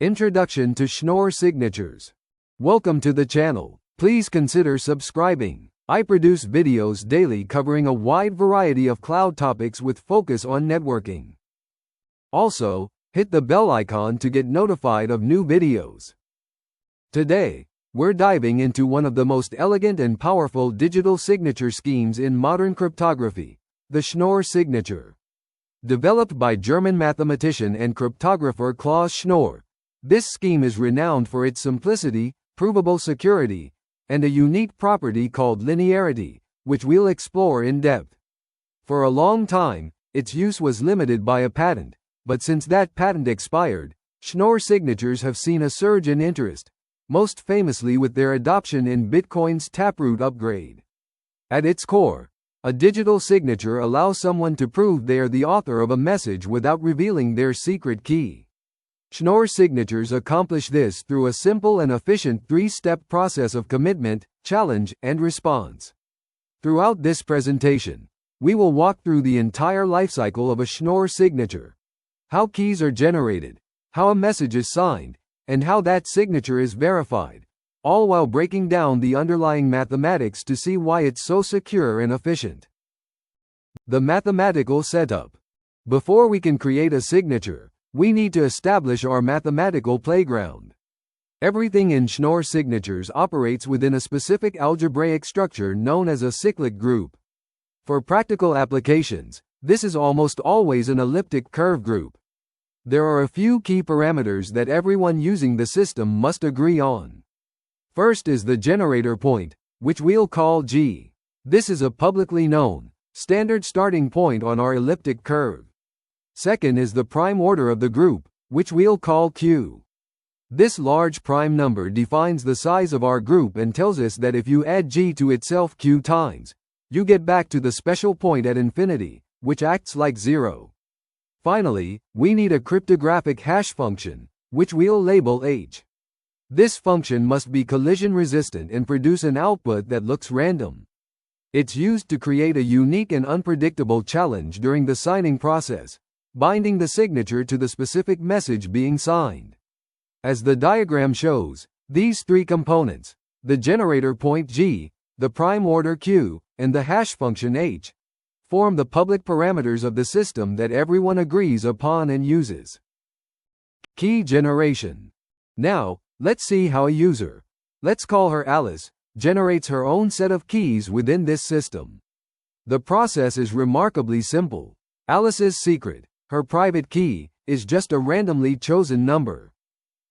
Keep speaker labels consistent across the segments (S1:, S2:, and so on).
S1: Introduction to Schnorr signatures. Welcome to the channel. Please consider subscribing. I produce videos daily covering a wide variety of cloud topics with focus on networking. Also, hit the bell icon to get notified of new videos. Today, we're diving into one of the most elegant and powerful digital signature schemes in modern cryptography, the Schnorr signature. Developed by German mathematician and cryptographer Klaus Schnorr, this scheme is renowned for its simplicity, provable security, and a unique property called linearity, which we'll explore in depth. For a long time, its use was limited by a patent, but since that patent expired, Schnorr signatures have seen a surge in interest, most famously with their adoption in Bitcoin's Taproot upgrade. At its core, a digital signature allows someone to prove they are the author of a message without revealing their secret key. Schnorr signatures accomplish this through a simple and efficient three-step process of commitment, challenge, and response. Throughout this presentation, we will walk through the entire lifecycle of a Schnorr signature, how keys are generated, how a message is signed, and how that signature is verified, all while breaking down the underlying mathematics to see why it's so secure and efficient. The mathematical setup. Before we can create a signature, we need to establish our mathematical playground. Everything in Schnorr signatures operates within a specific algebraic structure known as a cyclic group. For practical applications, this is almost always an elliptic curve group. There are a few key parameters that everyone using the system must agree on. First is the generator point, which we'll call G. This is a publicly known, standard starting point on our elliptic curve. Second is the prime order of the group, which we'll call Q. This large prime number defines the size of our group and tells us that if you add G to itself Q times, you get back to the special point at infinity, which acts like 0. Finally, we need a cryptographic hash function, which we'll label H. This function must be collision resistant and produce an output that looks random. It's used to create a unique and unpredictable challenge during the signing process, binding the signature to the specific message being signed. As the diagram shows, these three components, the generator point G, the prime order Q, and the hash function H, form the public parameters of the system that everyone agrees upon and uses. Key generation. Now, let's see how a user, let's call her Alice, generates her own set of keys within this system. The process is remarkably simple. Alice's secret, her private key, is just a randomly chosen number.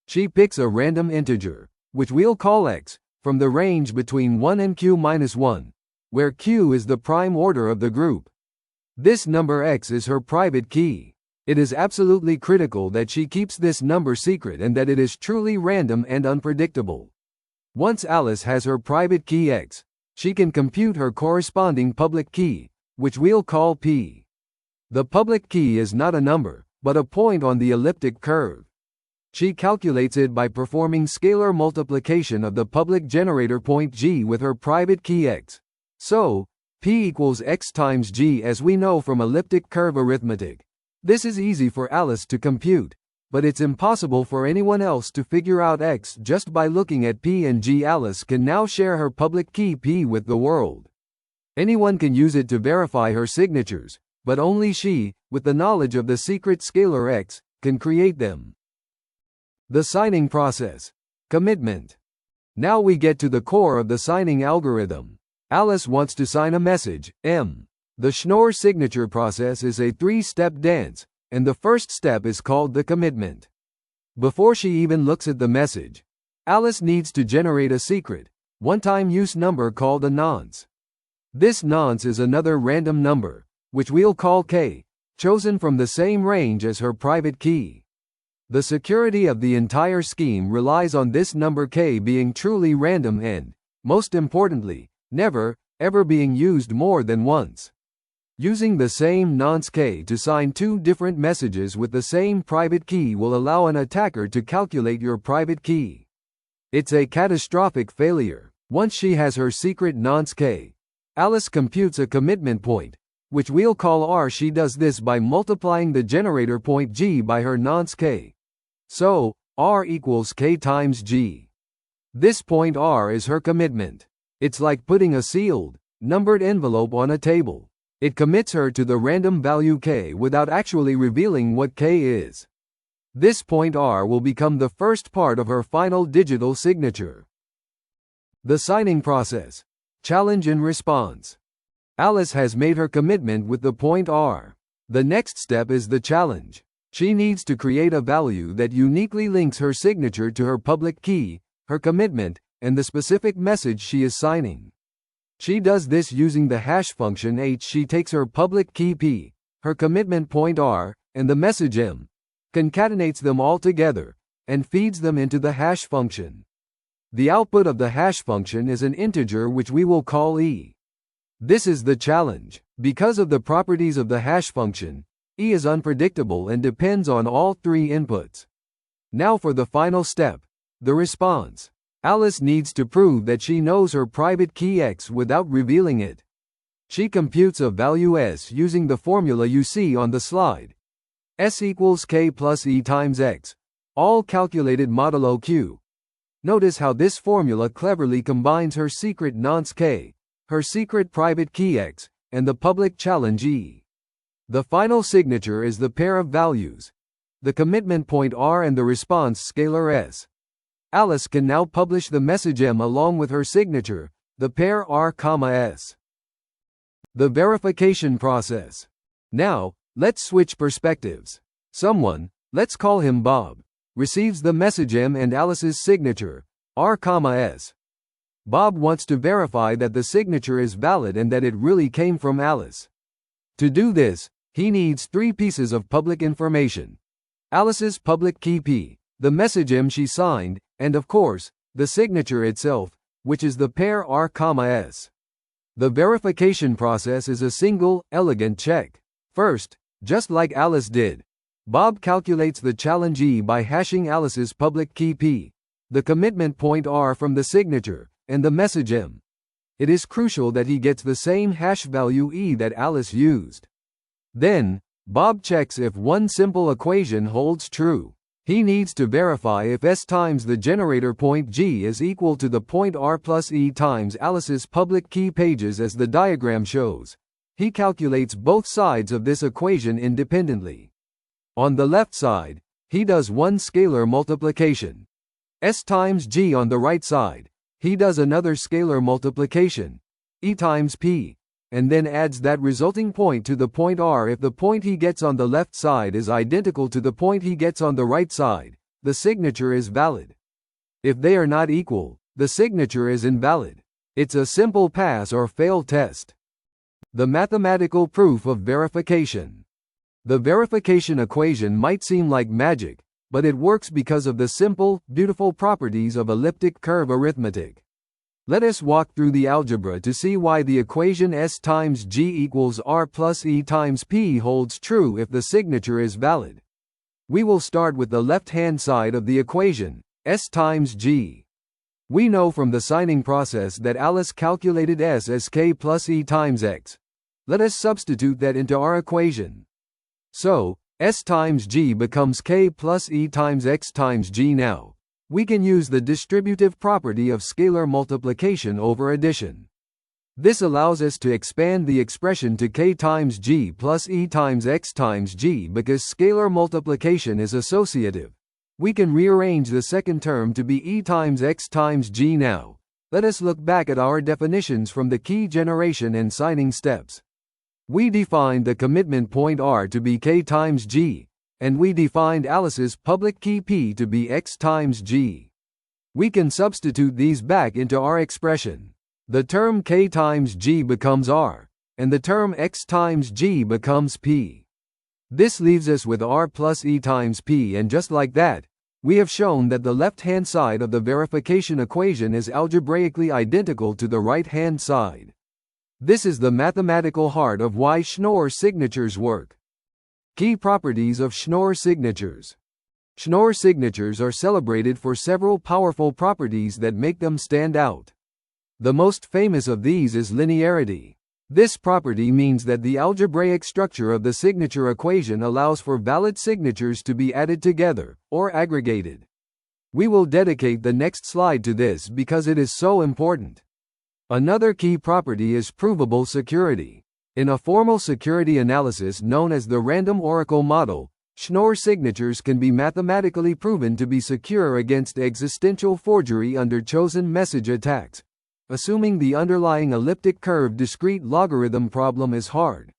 S1: She picks a random integer, which we'll call x, from the range between 1 and q-1, where q is the prime order of the group. This number x is her private key. It is absolutely critical that she keeps this number secret and that it is truly random and unpredictable. Once Alice has her private key x, she can compute her corresponding public key, which we'll call p. The public key is not a number, but a point on the elliptic curve. She calculates it by performing scalar multiplication of the public generator point G with her private key x. So, p equals x times G, as we know from elliptic curve arithmetic. This is easy for Alice to compute, but it's impossible for anyone else to figure out x just by looking at p and G. Alice can now share her public key p with the world. Anyone can use it to verify her signatures, but only she, with the knowledge of the secret scalar x, can create them. The signing process. Commitment. Now we get to the core of the signing algorithm. Alice wants to sign a message, M. The Schnorr signature process is a three-step dance, and the first step is called the commitment. Before she even looks at the message, Alice needs to generate a secret, one-time use number called a nonce. This nonce is another random number, which we'll call K, chosen from the same range as her private key. The security of the entire scheme relies on this number K being truly random and, most importantly, never, ever being used more than once. Using the same nonce K to sign two different messages with the same private key will allow an attacker to calculate your private key. It's a catastrophic failure. Once she has her secret nonce K, Alice computes a commitment point, which we'll call R. She does this by multiplying the generator point G by her nonce K. So, R equals K times G. This point R is her commitment. It's like putting a sealed, numbered envelope on a table. It commits her to the random value K without actually revealing what K is. This point R will become the first part of her final digital signature. The signing process. Challenge and response. Alice has made her commitment with the point R. The next step is the challenge. She needs to create a value that uniquely links her signature to her public key, her commitment, and the specific message she is signing. She does this using the hash function H. She takes her public key P, her commitment point R, and the message M, concatenates them all together, and feeds them into the hash function. The output of the hash function is an integer which we will call E. This is the challenge. Because of the properties of the hash function, E is unpredictable and depends on all three inputs. Now for the final step, the response. Alice needs to prove that she knows her private key X without revealing it. She computes a value S using the formula you see on the slide. S equals K plus E times X, all calculated modulo Q. Notice how this formula cleverly combines her secret nonce K, her secret private key X, and the public challenge E. The final signature is the pair of values, the commitment point R and the response scalar S. Alice can now publish the message M along with her signature, the pair R, S. The verification process. Now, let's switch perspectives. Someone, let's call him Bob, receives the message M and Alice's signature, R, S. Bob wants to verify that the signature is valid and that it really came from Alice. To do this, he needs three pieces of public information: Alice's public key P, the message M she signed, and of course, the signature itself, which is the pair R, S. The verification process is a single, elegant check. First, just like Alice did, Bob calculates the challenge E by hashing Alice's public key P, the commitment point R from the signature, and the message M. It is crucial that he gets the same hash value E that Alice used. Then, Bob checks if one simple equation holds true. He needs to verify if S times the generator point G is equal to the point R plus E times Alice's public key pages as the diagram shows. He calculates both sides of this equation independently. On the left side, he does one scalar multiplication, S times G. On the right side, he does another scalar multiplication, E times P, and then adds that resulting point to the point R. If the point he gets on the left side is identical to the point he gets on the right side, the signature is valid. If they are not equal, the signature is invalid. It's a simple pass or fail test. The mathematical proof of verification. The verification equation might seem like magic, but it works because of the simple, beautiful properties of elliptic curve arithmetic. Let us walk through the algebra to see why the equation S times G equals R plus E times P holds true if the signature is valid. We will start with the left-hand side of the equation, S times G. We know from the signing process that Alice calculated S as K plus E times X. Let us substitute that into our equation. So, S times G becomes K plus E times X times G. Now, we can use the distributive property of scalar multiplication over addition. This allows us to expand the expression to K times G plus E times X times G because scalar multiplication is associative. We can rearrange the second term to be E times X times G. Now, let us look back at our definitions from the key generation and signing steps. We defined the commitment point R to be K times G, and we defined Alice's public key P to be X times G. We can substitute these back into our expression. The term K times G becomes R, and the term X times G becomes P. This leaves us with R plus E times P, and just like that, we have shown that the left-hand side of the verification equation is algebraically identical to the right-hand side. This is the mathematical heart of why Schnorr signatures work. Key properties of Schnorr signatures. Schnorr signatures are celebrated for several powerful properties that make them stand out. The most famous of these is linearity. This property means that the algebraic structure of the signature equation allows for valid signatures to be added together, or aggregated. We will dedicate the next slide to this because it is so important. Another key property is provable security. In a formal security analysis known as the random oracle model, Schnorr signatures can be mathematically proven to be secure against existential forgery under chosen message attacks, assuming the underlying elliptic curve discrete logarithm problem is hard.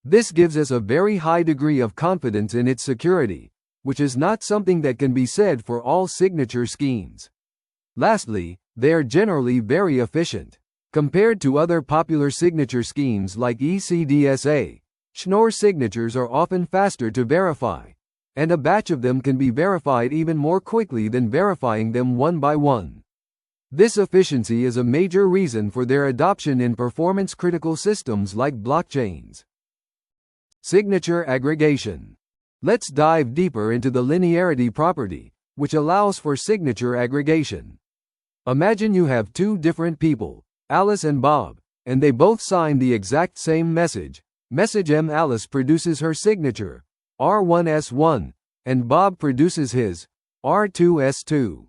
S1: This gives us a very high degree of confidence in its security, which is not something that can be said for all signature schemes. Lastly, they are generally very efficient. Compared to other popular signature schemes like ECDSA, Schnorr signatures are often faster to verify, and a batch of them can be verified even more quickly than verifying them one by one. This efficiency is a major reason for their adoption in performance-critical systems like blockchains. Signature aggregation. Let's dive deeper into the linearity property, which allows for signature aggregation. Imagine you have two different people, Alice and Bob, and they both sign the exact same message. Message M. Alice produces her signature, R1S1, and Bob produces his, R2S2.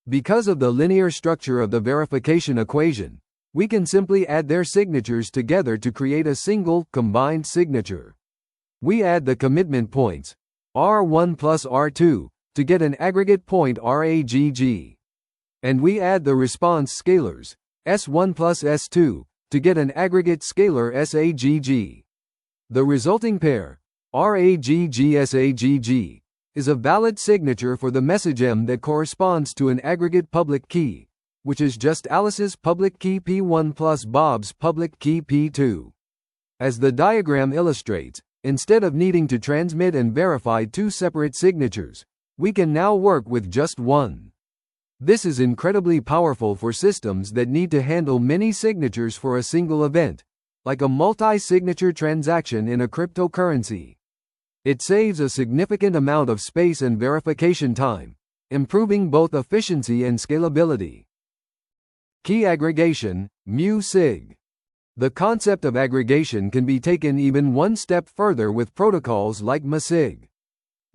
S1: Because of the linear structure of the verification equation, we can simply add their signatures together to create a single, combined signature. We add the commitment points, R1 plus R2, to get an aggregate point RAGG. And we add the response scalars, S1 plus S2, to get an aggregate scalar SAGG. The resulting pair, RAGG-SAGG, is a valid signature for the message M that corresponds to an aggregate public key, which is just Alice's public key P1 plus Bob's public key P2. As the diagram illustrates, instead of needing to transmit and verify two separate signatures, we can now work with just one. This is incredibly powerful for systems that need to handle many signatures for a single event, like a multi-signature transaction in a cryptocurrency. It saves a significant amount of space and verification time, improving both efficiency and scalability. Key aggregation, MuSig. The concept of aggregation can be taken even one step further with protocols like MuSig.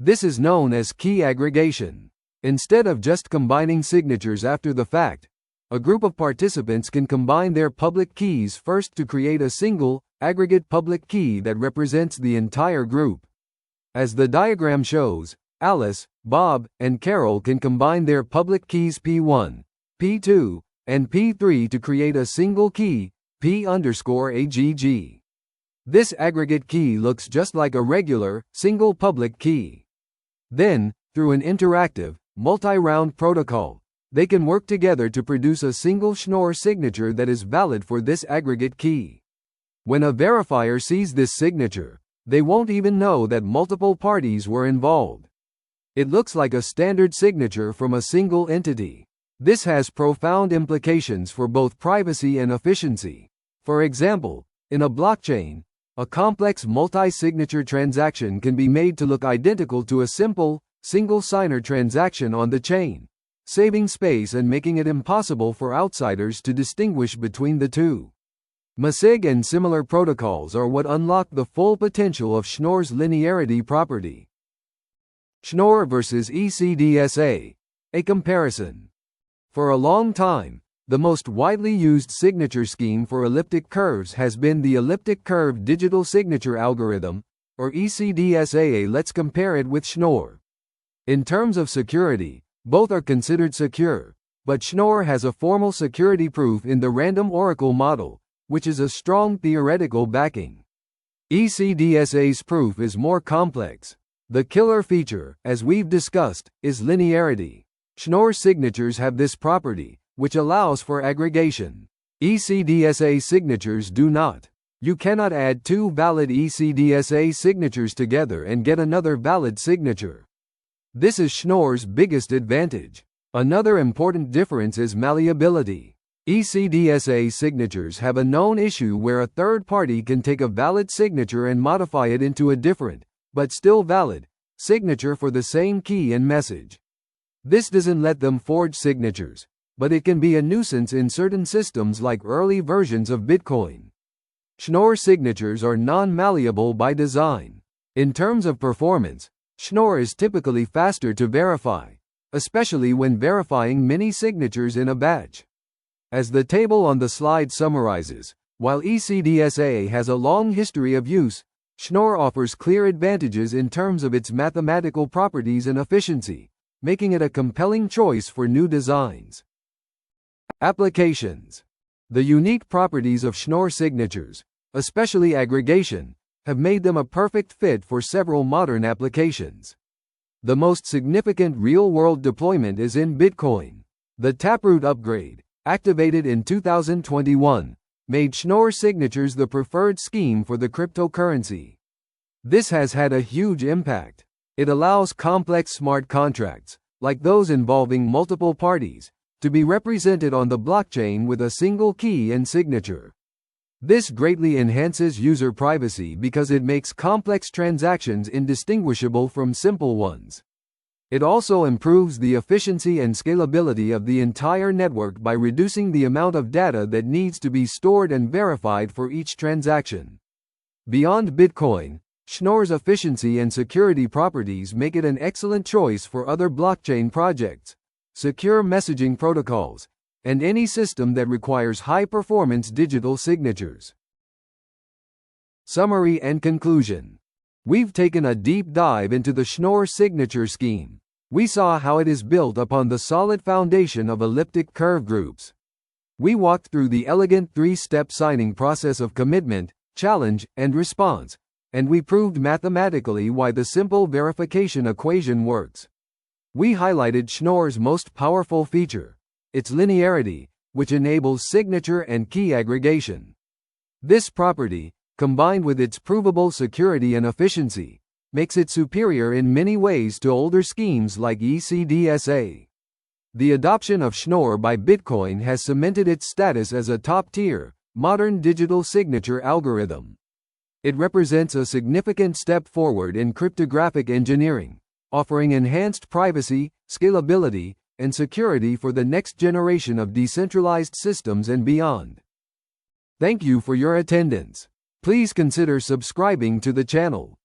S1: This is known as key aggregation. Instead of just combining signatures after the fact, a group of participants can combine their public keys first to create a single, aggregate public key that represents the entire group. As the diagram shows, Alice, Bob, and Carol can combine their public keys P1, P2, and P3 to create a single key, P_AGG. This aggregate key looks just like a regular, single public key. Then, through an interactive, multi-round protocol, they can work together to produce a single Schnorr signature that is valid for this aggregate key. When a verifier sees this signature, they won't even know that multiple parties were involved. It looks like a standard signature from a single entity. This has profound implications for both privacy and efficiency. For example, in a blockchain, a complex multi-signature transaction can be made to look identical to a simple, single-signer transaction on the chain, saving space and making it impossible for outsiders to distinguish between the two. MuSig and similar protocols are what unlock the full potential of Schnorr's linearity property. Schnorr versus ECDSA, a comparison. For a long time, the most widely used signature scheme for elliptic curves has been the elliptic curve digital signature algorithm, or ECDSA. Let's compare it with Schnorr. In terms of security, both are considered secure, but Schnorr has a formal security proof in the random oracle model, which is a strong theoretical backing. ECDSA's proof is more complex. The killer feature, as we've discussed, is linearity. Schnorr signatures have this property, which allows for aggregation. ECDSA signatures do not. You cannot add two valid ECDSA signatures together and get another valid signature. This is Schnorr's biggest advantage. Another important difference is malleability. ECDSA signatures have a known issue where a third party can take a valid signature and modify it into a different, but still valid, signature for the same key and message. This doesn't let them forge signatures, but it can be a nuisance in certain systems like early versions of Bitcoin. Schnorr signatures are non-malleable by design. In terms of performance, Schnorr is typically faster to verify, especially when verifying many signatures in a batch. As the table on the slide summarizes, while ECDSA has a long history of use, Schnorr offers clear advantages in terms of its mathematical properties and efficiency, making it a compelling choice for new designs. Applications. The unique properties of Schnorr signatures, especially aggregation, have made them a perfect fit for several modern applications. The most significant real-world deployment is in Bitcoin. The Taproot upgrade, activated in 2021, made Schnorr signatures the preferred scheme for the cryptocurrency. This has had a huge impact. It allows complex smart contracts, like those involving multiple parties, to be represented on the blockchain with a single key and signature. This greatly enhances user privacy because it makes complex transactions indistinguishable from simple ones. It also improves the efficiency and scalability of the entire network by reducing the amount of data that needs to be stored and verified for each transaction. Beyond Bitcoin, Schnorr's efficiency and security properties make it an excellent choice for other blockchain projects, secure messaging protocols, and any system that requires high-performance digital signatures. Summary and conclusion. We've taken a deep dive into the Schnorr signature scheme. We saw how it is built upon the solid foundation of elliptic curve groups. We walked through the elegant three-step signing process of commitment, challenge, and response, and we proved mathematically why the simple verification equation works. We highlighted Schnorr's most powerful feature, its linearity, which enables signature and key aggregation. This property, combined with its provable security and efficiency, makes it superior in many ways to older schemes like ECDSA. The adoption of Schnorr by Bitcoin has cemented its status as a top-tier, modern digital signature algorithm. It represents a significant step forward in cryptographic engineering, offering enhanced privacy, scalability, and security for the next generation of decentralized systems and beyond. Thank you for your attendance. Please consider subscribing to the channel.